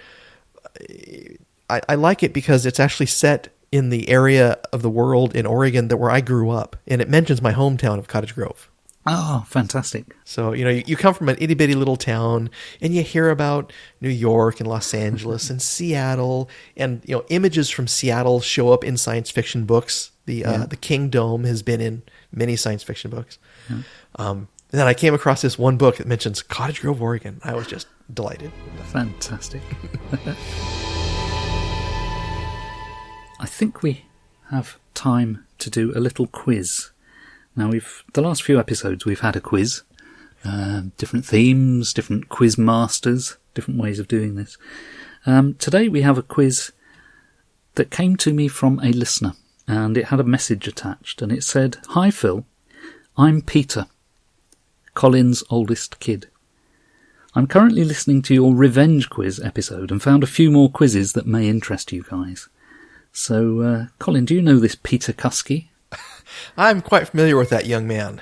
Speaker 2: I like it because it's actually set in the area of the world in Oregon where I grew up, and it mentions my hometown of Cottage Grove.
Speaker 1: Oh, fantastic.
Speaker 2: So, you come from an itty-bitty little town, and you hear about New York and Los Angeles and Seattle, and, images from Seattle show up in science fiction books. The King Dome has been in many science fiction books. Yeah. And then I came across this one book that mentions Cottage Grove, Oregon. I was just delighted.
Speaker 1: Fantastic. I think we have time to do a little quiz. Now, the last few episodes we've had a quiz, different themes, different quiz masters, different ways of doing this. Today we have a quiz that came to me from a listener, and it had a message attached, and it said, "Hi Phil, I'm Peter, Colin's oldest kid. I'm currently listening to your revenge quiz episode and found a few more quizzes that may interest you guys. So, Colin, do you know this Peter Kuskie?"
Speaker 2: I'm quite familiar with that young man.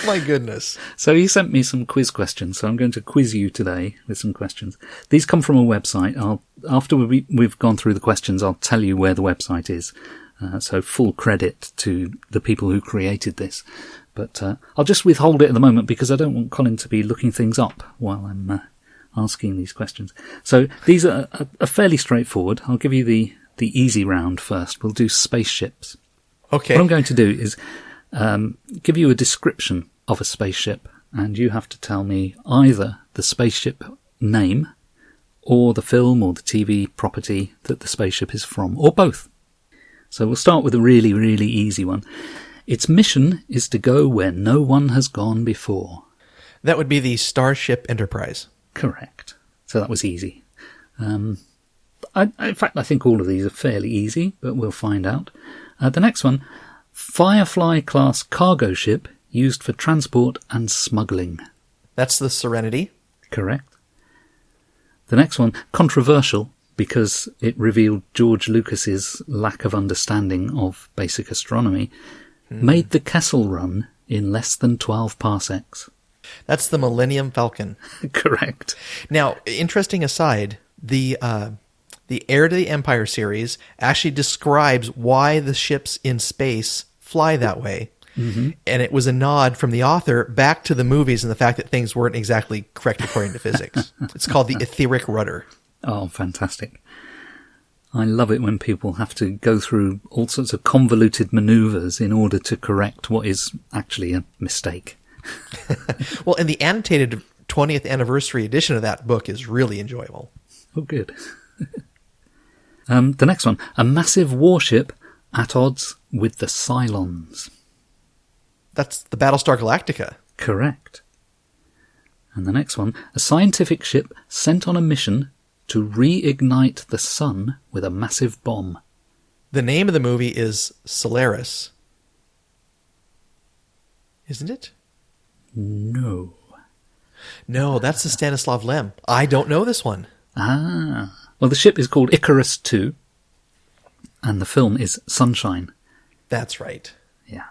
Speaker 2: My goodness.
Speaker 1: So he sent me some quiz questions, so I'm going to quiz you today with some questions. These come from a website. After we've gone through the questions, I'll tell you where the website is. So full credit to the people who created this. But I'll just withhold it at the moment because I don't want Colin to be looking things up while I'm asking these questions. So these are fairly straightforward. I'll give you the easy round first. We'll do spaceships.
Speaker 2: Okay.
Speaker 1: What I'm going to do is give you a description of a spaceship, and you have to tell me either the spaceship name or the film or the TV property that the spaceship is from, or both. So we'll start with a really, really easy one. Its mission is to go where no one has gone before.
Speaker 2: That would be the Starship Enterprise.
Speaker 1: Correct. So that was easy. In fact, I think all of these are fairly easy, but we'll find out. The next one, Firefly-class cargo ship used for transport and smuggling.
Speaker 2: That's the Serenity.
Speaker 1: Correct. The next one, controversial, because it revealed George Lucas's lack of understanding of basic astronomy, made the Kessel Run in less than 12 parsecs.
Speaker 2: That's the Millennium Falcon.
Speaker 1: Correct.
Speaker 2: Now, interesting aside, the Heir to the Empire series actually describes why the ships in space fly that way. Mm-hmm. And it was a nod from the author back to the movies and the fact that things weren't exactly correct according to physics. It's called the etheric rudder.
Speaker 1: Oh, fantastic. I love it when people have to go through all sorts of convoluted maneuvers in order to correct what is actually a mistake.
Speaker 2: Well, and the annotated 20th anniversary edition of that book is really enjoyable.
Speaker 1: Oh, good. The next one, a massive warship at odds with the Cylons.
Speaker 2: That's the Battlestar Galactica.
Speaker 1: Correct. And the next one, a scientific ship sent on a mission to reignite the sun with a massive bomb.
Speaker 2: The name of the movie is Solaris. Isn't it?
Speaker 1: No.
Speaker 2: No, that's the Stanislav Lem. I don't know this one.
Speaker 1: Ah. Well, the ship is called Icarus II, and the film is Sunshine.
Speaker 2: That's right.
Speaker 1: Yeah.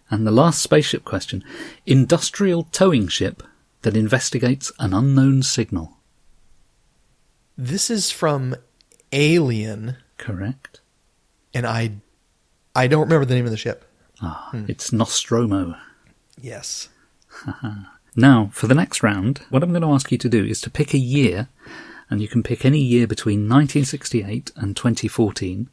Speaker 1: And the last spaceship question, industrial towing ship that investigates an unknown signal.
Speaker 2: This is from Alien.
Speaker 1: Correct.
Speaker 2: And I don't remember the name of the ship.
Speaker 1: It's Nostromo.
Speaker 2: Yes.
Speaker 1: Now, for the next round, what I'm going to ask you to do is to pick a year, and you can pick any year between 1968 and 2014.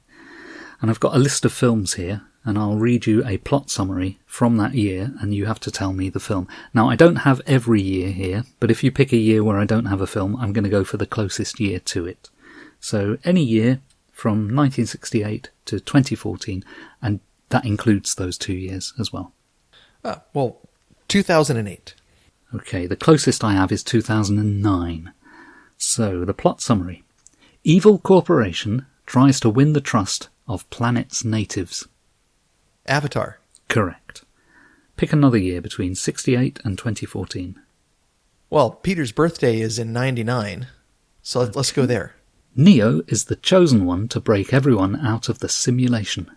Speaker 1: And I've got a list of films here, and I'll read you a plot summary from that year, and you have to tell me the film. Now, I don't have every year here, but if you pick a year where I don't have a film, I'm going to go for the closest year to it. So any year from 1968 to 2014, and that includes those 2 years as well.
Speaker 2: Well, 2008.
Speaker 1: Okay, the closest I have is 2009. So, the plot summary. Evil corporation tries to win the trust of planet's natives.
Speaker 2: Avatar.
Speaker 1: Correct. Pick another year between 68 and 2014.
Speaker 2: Well, Peter's birthday is in 99. So let's go there.
Speaker 1: Neo is the chosen one to break everyone out of the simulation.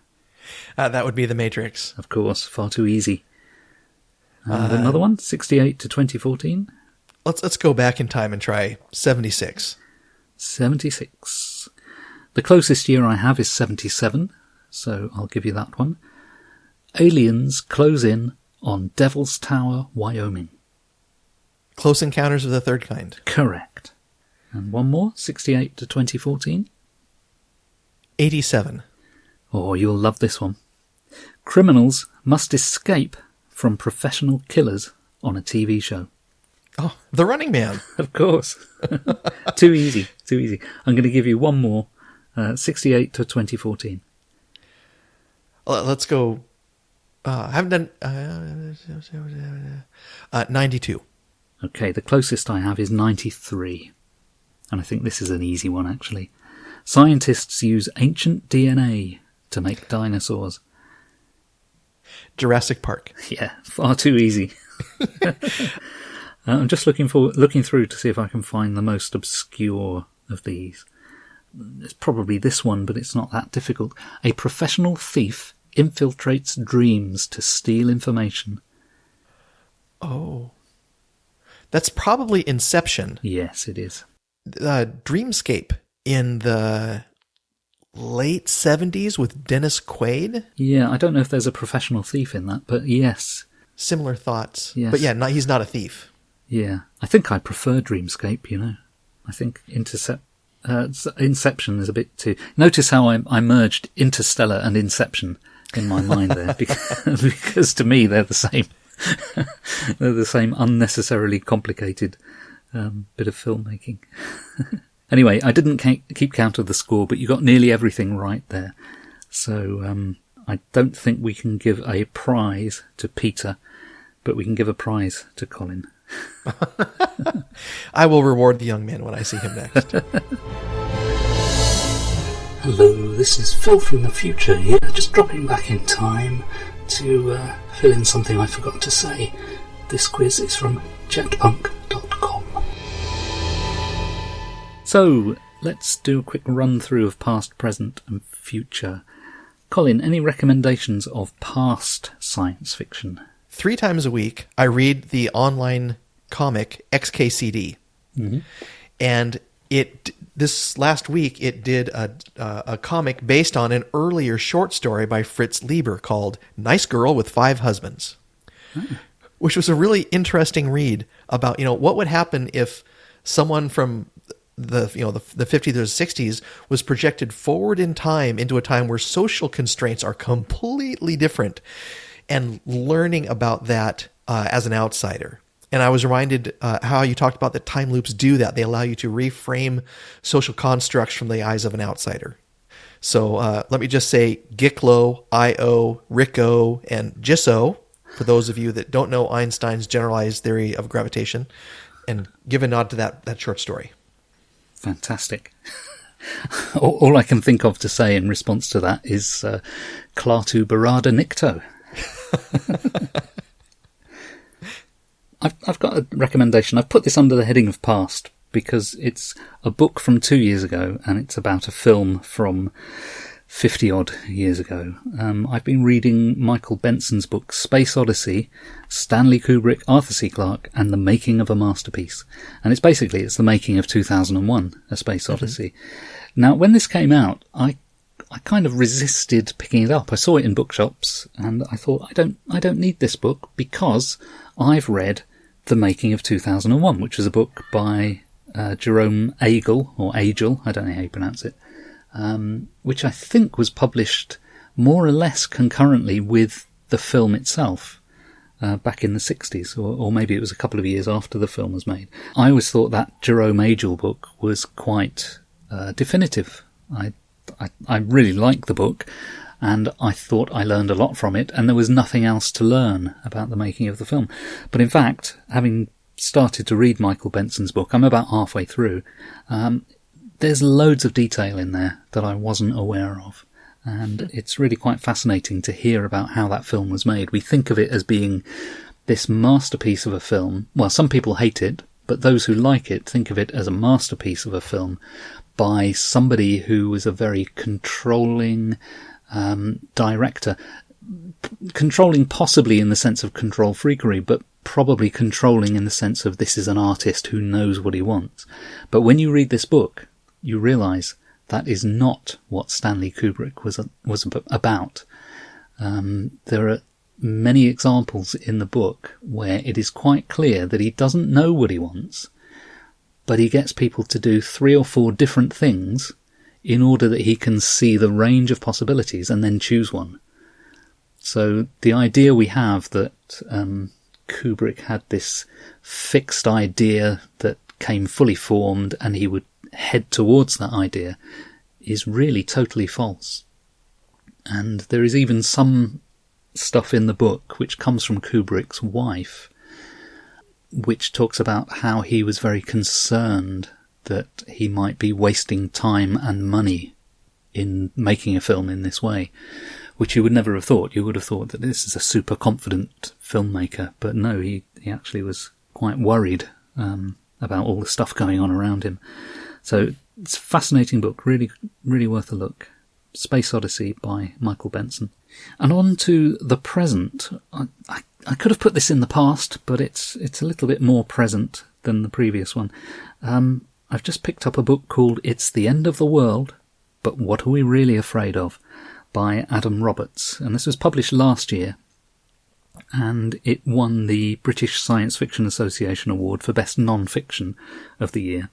Speaker 2: That would be The Matrix.
Speaker 1: Of course, far too easy. And another one, 68 to 2014.
Speaker 2: Let's go back in time and try 76.
Speaker 1: 76. The closest year I have is 77, so I'll give you that one. Aliens close in on Devil's Tower, Wyoming.
Speaker 2: Close Encounters of the Third Kind.
Speaker 1: Correct. And one more, 68 to 2014.
Speaker 2: 87.
Speaker 1: Oh, you'll love this one. Criminals must escape from professional killers on a TV show.
Speaker 2: Oh, The Running Man.
Speaker 1: Of course. Too easy. I'm going to give you one more, 68 to 2014.
Speaker 2: Let's go. I haven't done 92.
Speaker 1: Okay, the closest I have is 93. And I think this is an easy one, actually. Scientists use ancient DNA to make dinosaurs.
Speaker 2: Jurassic Park.
Speaker 1: Yeah, far too easy. I'm just looking through to see if I can find the most obscure of these. It's probably this one, but it's not that difficult. A professional thief infiltrates dreams to steal information.
Speaker 2: Oh. That's probably Inception.
Speaker 1: Yes, it is.
Speaker 2: Dreamscape in the late 70s with Dennis Quaid.
Speaker 1: Yeah, I don't know if there's a professional thief in that, but yes.
Speaker 2: Similar thoughts.
Speaker 1: Yes.
Speaker 2: But yeah, he's not a thief.
Speaker 1: Yeah, I think I prefer Dreamscape, you know. I think Inception is a bit too... Notice how I merged Interstellar and Inception in my mind there, because to me they're the same. They're the same unnecessarily complicated bit of filmmaking. Anyway, I didn't keep count of the score, but you got nearly everything right there. So I don't think we can give a prize to Peter, but we can give a prize to Colin.
Speaker 2: I will reward the young man when I see him next.
Speaker 1: Hello, this is Phil from the future here, just dropping back in time to fill in something I forgot to say. This quiz is from jetpunk.com. So, let's do a quick run through of past, present and future. Colin, any recommendations of past science fiction?
Speaker 2: 3 times a week, I read the online comic XKCD. Mm-hmm. And this last week, it did a comic based on an earlier short story by Fritz Lieber called Nice Girl with 5 Husbands, which was a really interesting read about, what would happen if someone from the 50s or 60s was projected forward in time into a time where social constraints are completely different, and learning about that as an outsider. And I was reminded how you talked about that time loops do that. They allow you to reframe social constructs from the eyes of an outsider. So let me just say Giklo, Io, Ricko, and Gisso, for those of you that don't know Einstein's generalized theory of gravitation, and give a nod to that short story. Fantastic.
Speaker 1: All I can think of to say in response to that is Klaatu Barada Nikto. I've got a recommendation. I've put this under the heading of past because it's a book from 2 years ago and it's about a film from 50-odd years ago. I've been reading Michael Benson's book Space Odyssey, Stanley Kubrick, Arthur C. Clarke, and the Making of a Masterpiece. And it's the making of 2001, A Space Odyssey. Mm-hmm. Now, when this came out, I kind of resisted picking it up. I saw it in bookshops and I thought, I don't need this book because I've read The Making of 2001, which is a book by Jerome Agel, or Agel, I don't know how you pronounce it, which I think was published more or less concurrently with the film itself back in the 60s, or maybe it was a couple of years after the film was made. I always thought that Jerome Agel book was quite definitive. I really liked the book, and I thought I learned a lot from it, and there was nothing else to learn about the making of the film. But in fact, having started to read Michael Benson's book, I'm about halfway through, there's loads of detail in there that I wasn't aware of. And it's really quite fascinating to hear about how that film was made. We think of it as being this masterpiece of a film. Well, some people hate it, but those who like it think of it as a masterpiece of a film by somebody who was a very controlling director. Controlling possibly in the sense of control freakery, but probably controlling in the sense of this is an artist who knows what he wants. But when you read this book, you realise that is not what Stanley Kubrick was about. There are many examples in the book where it is quite clear that he doesn't know what he wants, but he gets people to do 3 or 4 different things in order that he can see the range of possibilities and then choose one. So the idea we have that Kubrick had this fixed idea that came fully formed and he would head towards that idea is really totally false. And there is even some stuff in the book which comes from Kubrick's wife, which talks about how he was very concerned that he might be wasting time and money in making a film in this way, which you would never have thought. You would have thought that this is a super confident filmmaker, but no, he actually was quite worried about all the stuff going on around him. So it's a fascinating book, really, really worth a look. Space Odyssey by Michael Benson. And on to the present. I could have put this in the past, but it's a little bit more present than the previous one. I've just picked up a book called It's the End of the World, but What Are We Really Afraid Of? By Adam Roberts. And this was published last year, and it won the British Science Fiction Association Award for Best Non-Fiction of the year.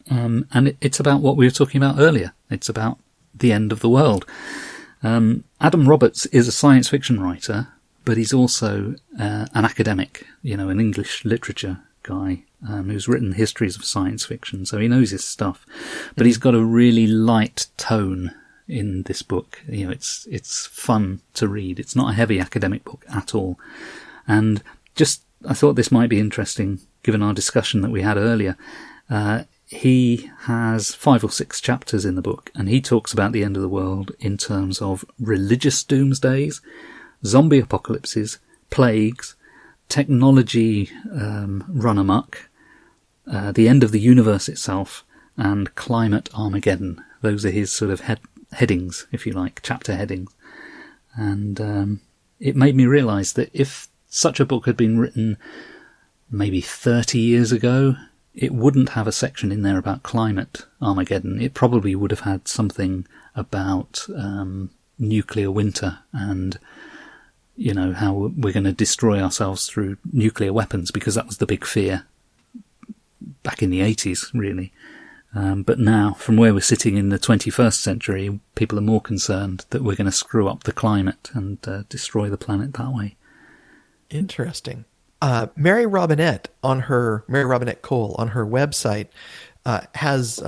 Speaker 1: And it's about what we were talking about earlier. It's about the end of the world. Adam Roberts is a science fiction writer, but he's also an academic, an English literature guy who's written histories of science fiction, so he knows his stuff. But he's got a really light tone in this book. It's fun to read. It's not a heavy academic book at all. And I thought this might be interesting, given our discussion that we had earlier. He has 5 or 6 chapters in the book, and he talks about the end of the world in terms of religious doomsdays, zombie apocalypses, plagues, technology run amok, the end of the universe itself, and climate Armageddon. Those are his sort of headings, if you like, chapter headings. And it made me realise that if such a book had been written maybe 30 years ago, it wouldn't have a section in there about climate Armageddon. It probably would have had something about nuclear winter and, how we're going to destroy ourselves through nuclear weapons, because that was the big fear back in the 80s, really. But now, from where we're sitting in the 21st century, people are more concerned that we're going to screw up the climate and destroy the planet that way.
Speaker 2: Interesting. Mary Robinette Cole on her website has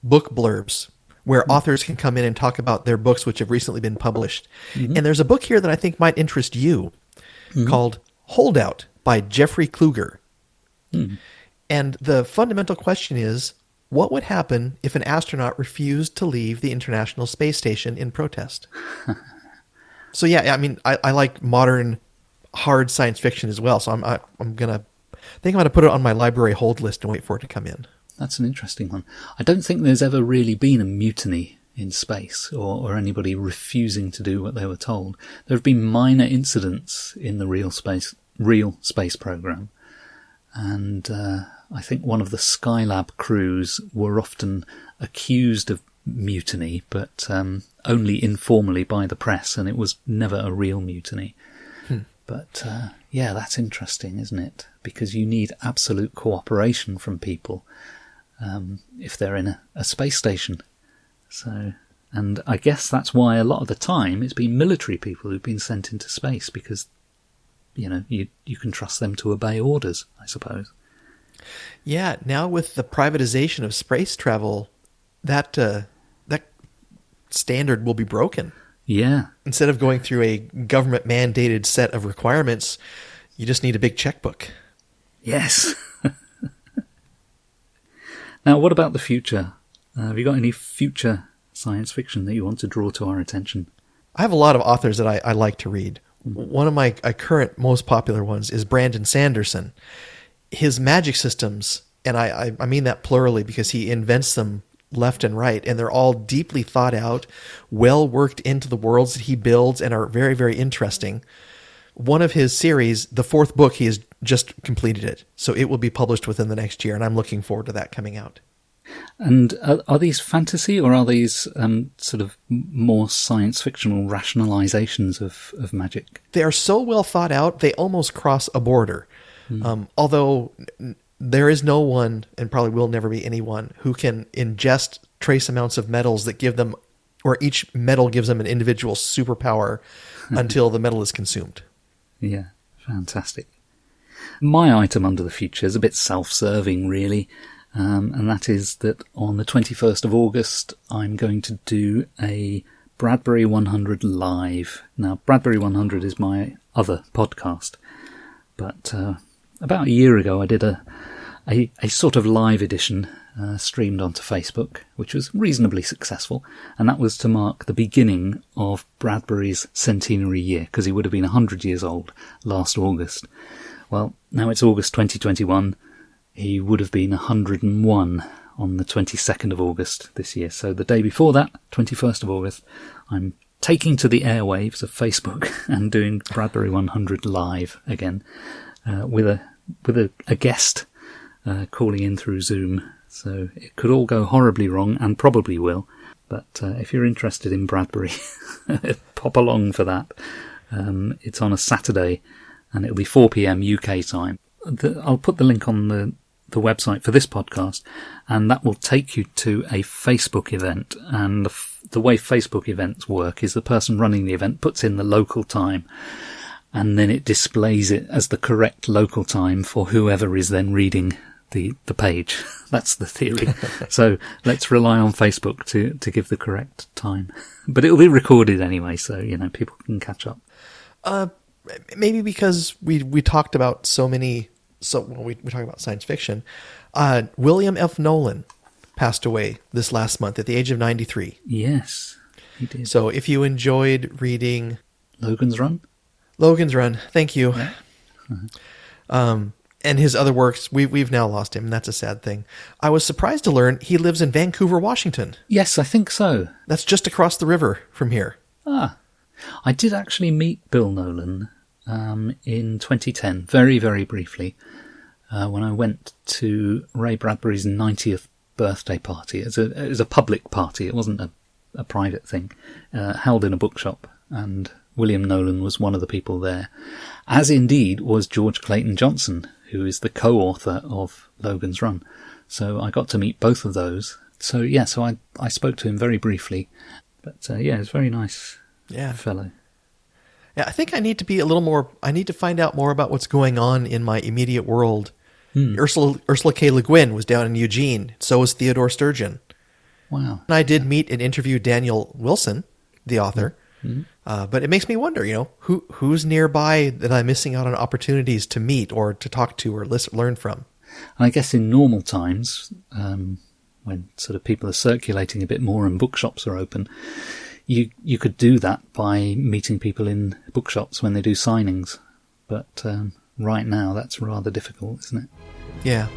Speaker 2: book blurbs where authors can come in and talk about their books which have recently been published. Mm-hmm. And there's a book here that I think might interest you called Holdout by Jeffrey Kluger. Mm. And the fundamental question is, what would happen if an astronaut refused to leave the International Space Station in protest? So yeah, I mean, I like modern hard science fiction as well, so I'm gonna put it on my library hold list and wait for it to come in.
Speaker 1: That's an interesting one. I don't think there's ever really been a mutiny in space or anybody refusing to do what they were told. There have been minor incidents in the real space program, and I think one of the Skylab crews were often accused of mutiny, but only informally by the press, and it was never a real mutiny. But, that's interesting, isn't it? Because you need absolute cooperation from people if they're in a space station. So, and I guess that's why a lot of the time it's been military people who've been sent into space, because, you can trust them to obey orders, I suppose.
Speaker 2: Yeah, now with the privatization of space travel, that standard will be broken.
Speaker 1: Yeah.
Speaker 2: Instead of going through a government-mandated set of requirements, you just need a big checkbook.
Speaker 1: Yes. Now, what about the future? Have you got any future science fiction that you want to draw to our attention?
Speaker 2: I have a lot of authors that I like to read. One of my current most popular ones is Brandon Sanderson. his magic systems, and I mean that plurally because he invents them left and right, and they're all deeply thought out, well worked into the worlds that he builds, and are very, very interesting. One of his series, the 4th book, he has just completed it, so it will be published within the next year, and I'm looking forward to that coming out.
Speaker 1: And are these fantasy, or are these sort of more science fictional rationalizations of magic?
Speaker 2: They are so well thought out, they almost cross a border. Although there is no one, and probably will never be anyone, who can ingest trace amounts of metals that give them, or each metal gives them an individual superpower until the metal is consumed.
Speaker 1: Yeah, fantastic. My item under the future is a bit self-serving, really, and that is that on the 21st of August, I'm going to do a Bradbury 100 live. Now, Bradbury 100 is my other podcast, but about a year ago I did a sort of live edition streamed onto Facebook, which was reasonably successful, and that was to mark the beginning of Bradbury's centenary year, because he would have been 100 years old last August. Well, now it's August 2021, he would have been 101 on the 22nd of August this year. So the day before that, 21st of August, I'm taking to the airwaves of Facebook and doing Bradbury 100 live again, with a guest calling in through Zoom. So it could all go horribly wrong, and probably will. But if you're interested in Bradbury, pop along for that. It's on a Saturday, and it'll be 4 p.m. UK time. I'll put the link on the website for this podcast, and that will take you to a Facebook event. And the way Facebook events work is the person running the event puts in the local time, and then it displays it as the correct local time for whoever is then reading the page. That's the theory. So let's rely on Facebook to give the correct time. But it'll be recorded anyway, so people can catch up.
Speaker 2: Maybe because we talked about we talk about science fiction. William F. Nolan passed away this last month at the age of 93.
Speaker 1: Yes, he did.
Speaker 2: So if you enjoyed reading
Speaker 1: Logan's Run,
Speaker 2: thank you.
Speaker 1: Yeah. Uh-huh.
Speaker 2: And his other works, we've now lost him, and that's a sad thing. I was surprised to learn he lives in Vancouver, Washington.
Speaker 1: Yes, I think so.
Speaker 2: That's just across the river from here.
Speaker 1: I did actually meet Bill Nolan in 2010, very, very briefly, when I went to Ray Bradbury's 90th birthday party. It was a public party. It wasn't a private thing, held in a bookshop, and William Nolan was one of the people there, as indeed was George Clayton Johnson, who is the co-author of Logan's Run. So I got to meet both of those. So I spoke to him very briefly, but it's very nice. Fellow.
Speaker 2: Yeah, I think I need to be I need to find out more about what's going on in my immediate world. Ursula K. Le Guin was down in Eugene. So was Theodore Sturgeon.
Speaker 1: Wow.
Speaker 2: And I did meet and interview Daniel Wilson, the author. But it makes me wonder, who's nearby that I'm missing out on opportunities to meet or to talk to or learn from.
Speaker 1: And I guess in normal times, when sort of people are circulating a bit more and bookshops are open, you could do that by meeting people in bookshops when they do signings. But right now, that's rather difficult, isn't it?
Speaker 2: Yeah.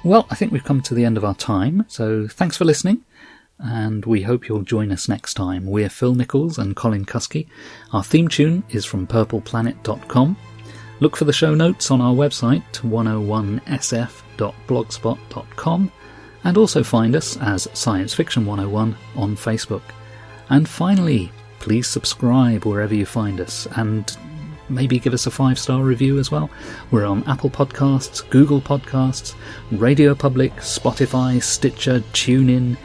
Speaker 1: Well, I think we've come to the end of our time. So thanks for listening, and we hope you'll join us next time. We're Phil Nichols and Colin Kuskie. Our theme tune is from purpleplanet.com. Look for the show notes on our website, 101sf.blogspot.com, and also find us as Science Fiction 101 on Facebook. And finally, please subscribe wherever you find us, and maybe give us a 5-star review as well. We're on Apple Podcasts, Google Podcasts, Radio Public, Spotify, Stitcher, TuneIn,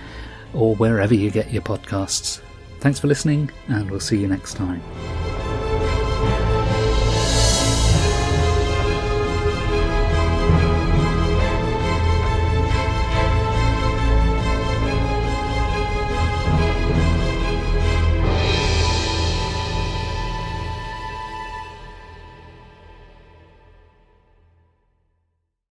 Speaker 1: or wherever you get your podcasts. Thanks for listening, and we'll see you next time.